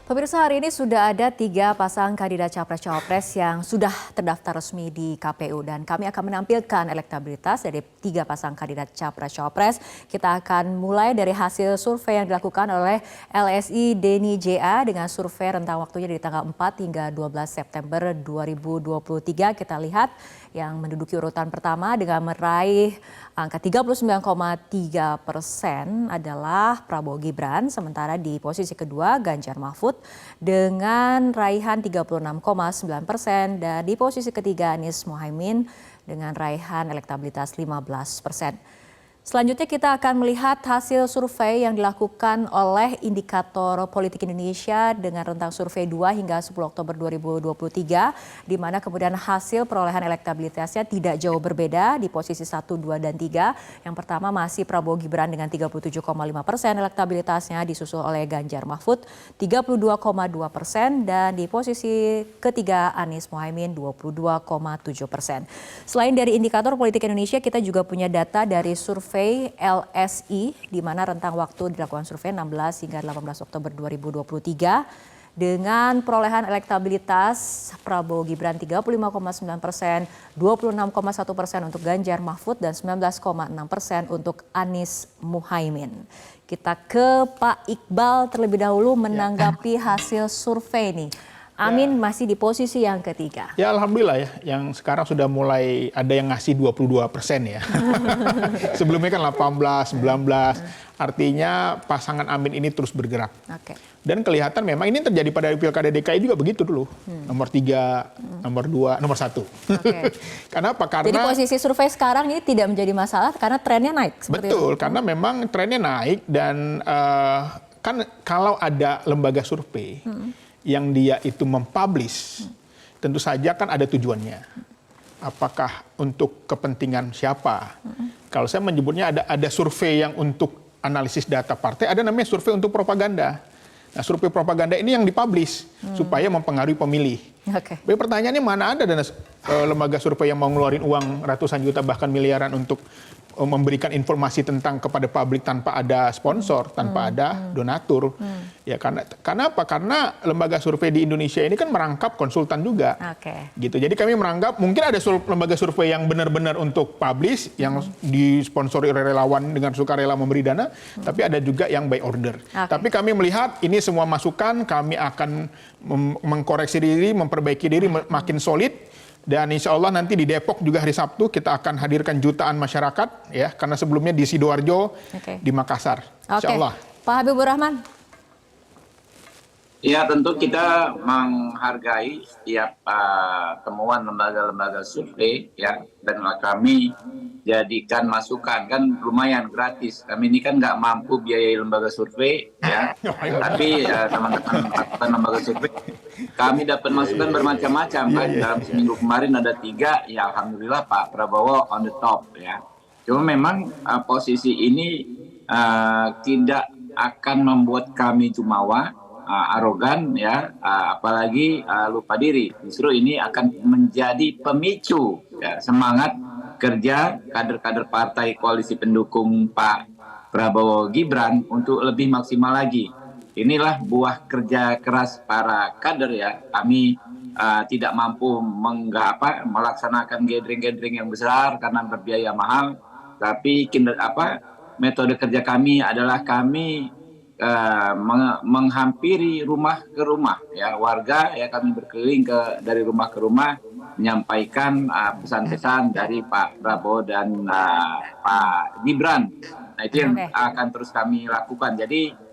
Pemirsa, hari ini sudah ada 3 pasang kandidat Capres-Cawapres yang sudah terdaftar resmi di KPU dan kami akan menampilkan elektabilitas dari 3 pasang kandidat Capres-Cawapres. Kita akan mulai dari hasil survei yang dilakukan oleh LSI Deni JA dengan survei rentang waktunya dari tanggal 4 hingga 12 September 2023. Kita lihat yang menduduki urutan pertama dengan meraih angka 39,3% adalah Prabowo Gibran, sementara di posisi kedua Ganjar Mahfud dengan raihan 36,9% dan di posisi ketiga Anies Mohaimin dengan raihan elektabilitas 15%. Selanjutnya kita akan melihat hasil survei yang dilakukan oleh Indikator Politik Indonesia dengan rentang survei 2 hingga 10 Oktober 2023, di mana kemudian hasil perolehan elektabilitasnya tidak jauh berbeda di posisi 1, 2, dan 3. Yang pertama masih Prabowo Gibran dengan 37,5% elektabilitasnya, disusul oleh Ganjar Mahfud 32,2% dan di posisi ketiga Anies Mohaimin 22,7%. Selain dari Indikator Politik Indonesia, kita juga punya data dari survei LSI di mana rentang waktu dilakukan survei 16 hingga 18 Oktober 2023 dengan perolehan elektabilitas Prabowo Gibran 35,9%, 26,1% untuk Ganjar Mahfud dan 19,6% untuk Anies Mohaimin. Kita ke Pak Iqbal terlebih dahulu menanggapi hasil survei nih. Amin masih di posisi yang ketiga. Ya alhamdulillah ya, yang sekarang sudah mulai ada yang ngasih 22% ya. Sebelumnya kan 18, 19, artinya pasangan Amin ini terus bergerak. Oke. Dan kelihatan memang ini terjadi pada Pilkada DKI juga begitu dulu. Nomor 3, nomor 2, nomor 1. Oke. Kenapa? Karena jadi posisi survei sekarang ini tidak menjadi masalah karena trennya naik. Betul, karena memang trennya naik dan kan kalau ada lembaga survei yang dia itu mempublish, tentu saja kan ada tujuannya. Apakah untuk kepentingan siapa? Kalau saya menyebutnya ada survei yang untuk analisis data partai, ada namanya survei untuk propaganda. Nah, survei propaganda ini yang dipublish supaya mempengaruhi pemilih. Oke. Tapi pertanyaannya mana ada dana lembaga survei yang mau ngeluarin uang ratusan juta bahkan miliaran untuk memberikan informasi tentang kepada publik tanpa ada sponsor, tanpa ada donatur. Ya karena apa? Karena lembaga survei di Indonesia ini kan merangkap konsultan juga. Oke. Gitu. Jadi kami menganggap mungkin ada lembaga survei yang benar-benar untuk publish yang disponsori oleh relawan dengan sukarela memberi dana, tapi ada juga yang by order. Tapi kami melihat ini semua masukan, kami akan mengkoreksi diri, memperbaiki diri makin solid. Dan insya Allah nanti di Depok juga hari Sabtu kita akan hadirkan jutaan masyarakat ya, karena sebelumnya di Sidoarjo, di Makassar. Insya Allah. Pak Habibur Rahman. Ya tentu kita menghargai setiap temuan lembaga-lembaga survei ya, dan kami jadikan masukan, kan lumayan gratis. Kami ini kan nggak mampu biayai lembaga survei ya, tapi teman-teman lembaga survei kami dapat masukan bermacam-macam kan. Dalam seminggu kemarin ada 3, ya alhamdulillah Pak Prabowo on the top ya. Cuma memang posisi ini tidak akan membuat kami jumawa, arogan ya, apalagi lupa diri. Justru ini akan menjadi pemicu ya, semangat kerja kader-kader partai koalisi pendukung Pak Prabowo Gibran untuk lebih maksimal lagi. Inilah buah kerja keras para kader ya. Kami tidak mampu melaksanakan gathering-gathering yang besar karena berbiaya mahal. Tapi metode kerja kami adalah kami menghampiri rumah ke rumah ya, warga ya, kami berkeliling dari rumah ke rumah menyampaikan pesan-pesan dari Pak Prabowo dan Pak Gibran. Nah itu yang akan terus kami lakukan. Jadi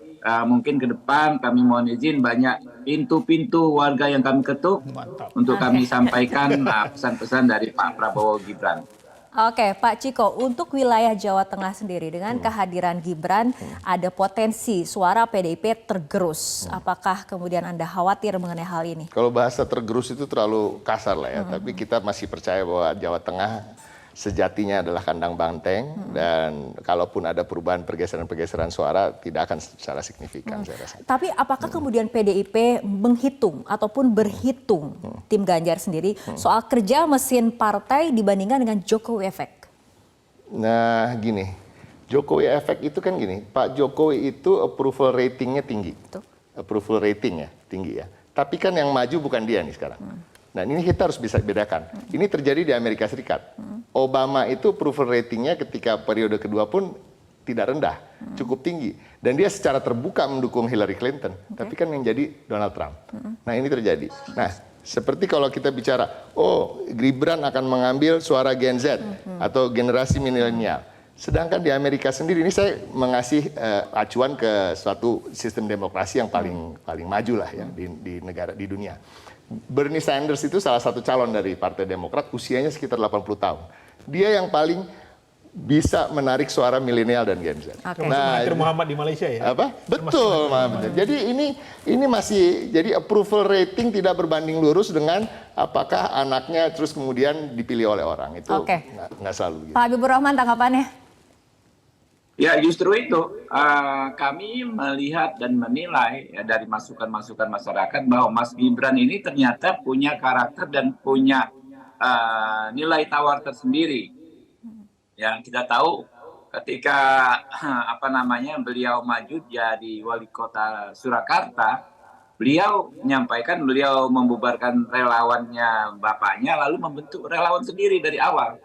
mungkin ke depan kami mohon izin banyak pintu-pintu warga yang kami ketuk untuk kami sampaikan pesan-pesan dari Pak Prabowo Gibran. Oke, Pak Ciko, untuk wilayah Jawa Tengah sendiri dengan kehadiran Gibran ada potensi suara PDIP tergerus. Apakah kemudian Anda khawatir mengenai hal ini? Kalau bahasa tergerus itu terlalu kasar lah ya, tapi kita masih percaya bahwa Jawa Tengah sejatinya adalah kandang banteng dan kalaupun ada perubahan pergeseran-pergeseran suara tidak akan secara signifikan saya rasa. Tapi apakah kemudian PDIP menghitung ataupun berhitung tim Ganjar sendiri soal kerja mesin partai dibandingkan dengan Jokowi efek? Nah gini, Jokowi efek itu kan gini, Pak Jokowi itu approval ratingnya tinggi. Approval rating ya tinggi ya. Tapi kan yang maju bukan dia nih sekarang. Nah ini kita harus bisa bedakan. Ini terjadi di Amerika Serikat. Obama itu approval ratingnya ketika periode kedua pun tidak rendah, cukup tinggi. Dan dia secara terbuka mendukung Hillary Clinton. Tapi kan yang jadi Donald Trump. Nah ini terjadi. Nah seperti kalau kita bicara, oh Gibran akan mengambil suara Gen Z atau generasi milenial. Sedangkan di Amerika sendiri, ini saya mengasih acuan ke suatu sistem demokrasi yang paling maju lah ya di negara di dunia. Bernie Sanders itu salah satu calon dari Partai Demokrat, usianya sekitar 80 tahun. Dia yang paling bisa menarik suara milenial dan Gen Z. Okay. Nah, Mahathir Muhammad di Malaysia ya? Apa? Betul, Muhammad. Jadi ini masih, jadi approval rating tidak berbanding lurus dengan apakah anaknya terus kemudian dipilih oleh orang. Itu nggak selalu begitu. Pak Habibur Rahman, tanggapannya? Ya justru itu kami melihat dan menilai ya, dari masukan-masukan masyarakat bahwa Mas Gibran ini ternyata punya karakter dan punya nilai tawar tersendiri. Ya kita tahu ketika beliau maju jadi wali kota Surakarta, beliau menyampaikan beliau membubarkan relawannya bapaknya lalu membentuk relawan sendiri dari awal.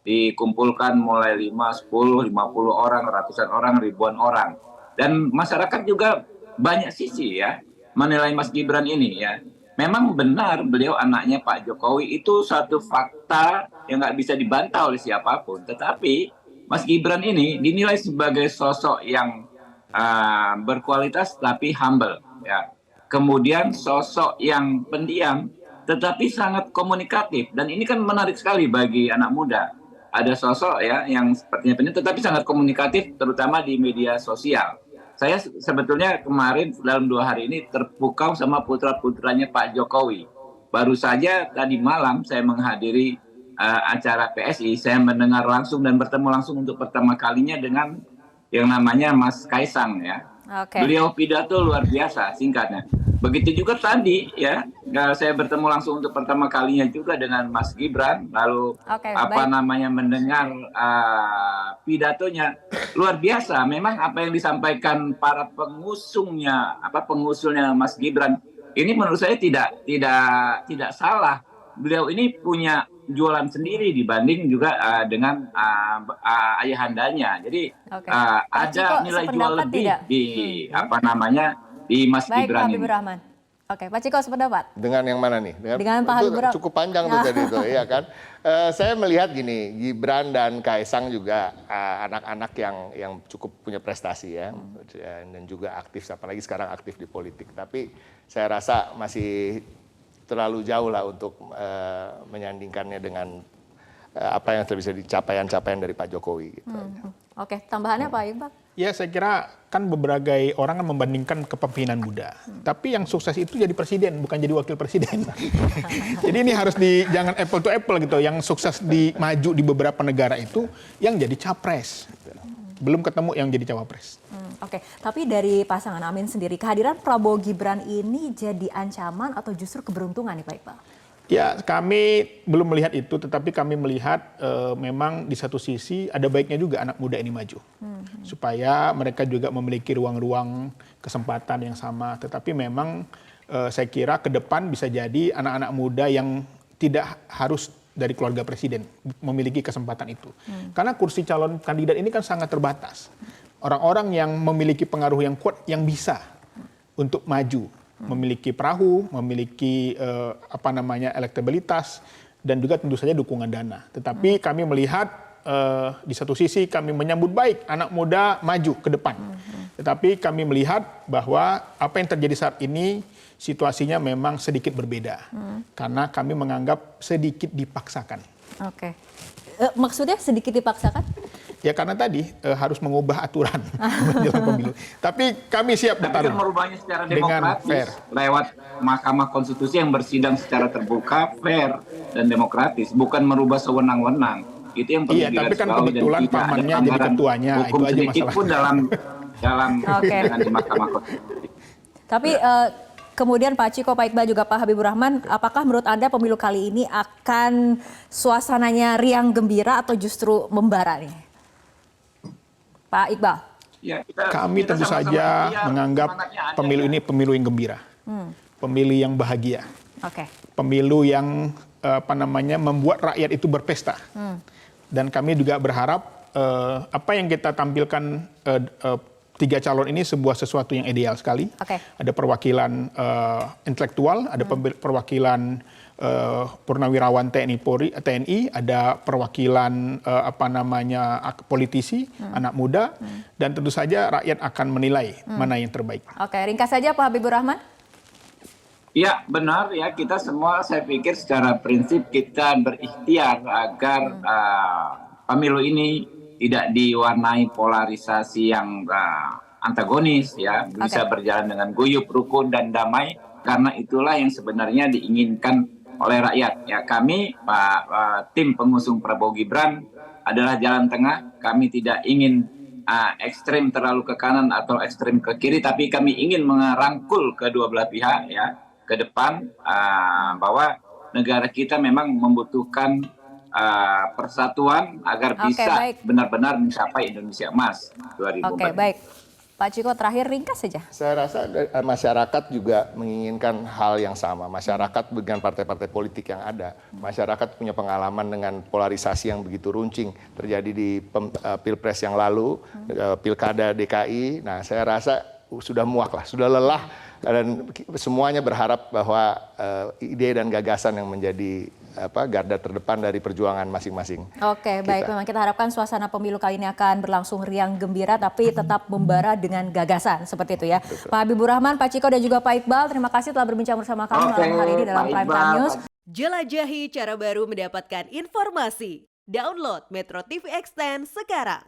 Dikumpulkan mulai 5, 10, 50 orang, ratusan orang, ribuan orang. Dan masyarakat juga banyak sisi ya menilai Mas Gibran ini ya. Memang benar beliau anaknya Pak Jokowi, itu satu fakta yang nggak bisa dibantah oleh siapapun. Tetapi Mas Gibran ini dinilai sebagai sosok yang berkualitas tapi humble ya. Kemudian sosok yang pendiam tetapi sangat komunikatif, dan ini kan menarik sekali bagi anak muda. Ada sosok ya yang sepertinya pendiam tetapi sangat komunikatif, terutama di media sosial. Saya sebetulnya kemarin dalam 2 hari ini terpukau sama putra-putranya Pak Jokowi. Baru saja tadi malam saya menghadiri acara PSI, saya mendengar langsung dan bertemu langsung untuk pertama kalinya dengan yang namanya Mas Kaisang ya. Beliau pidato luar biasa singkatnya. Begitu juga tadi ya, saya bertemu langsung untuk pertama kalinya juga dengan Mas Gibran, lalu mendengar pidatonya luar biasa. Memang apa yang disampaikan para pengusulnya Mas Gibran ini menurut saya tidak salah. Beliau ini punya jualan sendiri dibanding juga dengan ayahandanya. Jadi ada nilai jual lebih di di Mas Gibran ini. Rahman. Oke, Pak Ciko sependapat. Dengan yang mana nih? Dengan Pak Habibur Rahman. Cukup panjang tuh tadi itu, ya kan? Saya melihat gini, Gibran dan Kaisang juga anak-anak yang cukup punya prestasi ya, dan juga aktif, apalagi sekarang aktif di politik. Tapi saya rasa masih terlalu jauh lah untuk menyandingkannya dengan apa yang bisa capaian-capaian dari Pak Jokowi. Gitu. Oke, tambahannya Pak Iqbal? Ya saya kira kan beberapa orang membandingkan kepemimpinan muda. Tapi yang sukses itu jadi presiden, bukan jadi wakil presiden. Jadi ini harus jangan apple to apple gitu. Yang sukses maju di beberapa negara itu yang jadi capres. Belum ketemu yang jadi cawapres. Oke, tapi dari pasangan Amin sendiri, kehadiran Prabowo Gibran ini jadi ancaman atau justru keberuntungan nih Pak Iqbal? Ya, kami belum melihat itu, tetapi kami melihat memang di satu sisi ada baiknya juga anak muda ini maju. Supaya mereka juga memiliki ruang-ruang kesempatan yang sama. Tetapi memang saya kira ke depan bisa jadi anak-anak muda yang tidak harus dari keluarga presiden memiliki kesempatan itu. Karena kursi calon kandidat ini kan sangat terbatas. Orang-orang yang memiliki pengaruh yang kuat yang bisa untuk maju. Memiliki perahu, memiliki elektabilitas, dan juga tentu saja dukungan dana. Tetapi kami melihat di satu sisi kami menyambut baik anak muda maju ke depan. Tetapi kami melihat bahwa apa yang terjadi saat ini situasinya memang sedikit berbeda. Karena kami menganggap sedikit dipaksakan. Oke. Maksudnya sedikit dipaksakan? Ya karena tadi harus mengubah aturan menjelang pemilu. Tapi kami siap bertarung. Merubahnya secara demokratis lewat Mahkamah Konstitusi yang bersidang secara terbuka, fair dan demokratis, bukan merubah sewenang-wenang. Itu yang perlu tapi kan kebetulan pamannya jadi ketuanya, itu aja masalah. Pun dalam di Mahkamah Konstitusi. Tapi kemudian Pak Ciko, Pak Iqbal, juga Pak Habibur Rahman, apakah menurut Anda pemilu kali ini akan suasananya riang gembira atau justru membara nih? Pak Iqbal. Ya, kami tentu saja menganggap pemilu ini pemilu yang gembira. pemilu yang bahagia, Oke. pemilu yang membuat rakyat itu berpesta. Dan kami juga berharap apa yang kita tampilkan 3 calon ini sesuatu yang ideal sekali. Oke. Ada perwakilan intelektual, ada perwakilan purnawirawan TNI, ada perwakilan politisi, anak muda, dan tentu saja rakyat akan menilai mana yang terbaik. Oke, ringkas saja Pak Habibur Rahman. Ya benar ya, kita semua saya pikir secara prinsip kita berikhtiar agar pemilu ini tidak diwarnai polarisasi yang antagonis ya, bisa berjalan dengan guyup, rukun dan damai, karena itulah yang sebenarnya diinginkan oleh rakyat. Ya kami tim pengusung Prabowo Gibran adalah jalan tengah. Kami tidak ingin ekstrem terlalu ke kanan atau ekstrem ke kiri, tapi kami ingin merangkul kedua belah pihak ya ke depan, bahwa negara kita memang membutuhkan persatuan agar bisa benar-benar mencapai Indonesia Emas 2045. Oke, baik. Pak Ciko, terakhir ringkas saja. Saya rasa masyarakat juga menginginkan hal yang sama. Masyarakat dengan partai-partai politik yang ada. Masyarakat punya pengalaman dengan polarisasi yang begitu runcing. Terjadi di Pilpres yang lalu, Pilkada DKI. Nah, saya rasa sudah muak lah, sudah lelah. Dan semuanya berharap bahwa ide dan gagasan yang menjadi garda terdepan dari perjuangan masing-masing. Oke, baik. Memang kita harapkan suasana pemilu kali ini akan berlangsung riang gembira, tapi tetap membara dengan gagasan, seperti itu ya. Betul. Pak Habibur Rahman, Pak Ciko, dan juga Pak Iqbal, terima kasih telah berbincang bersama kami malam hari ini dalam Prime Time News. Jelajahi cara baru mendapatkan informasi. Download Metro TV Extend sekarang.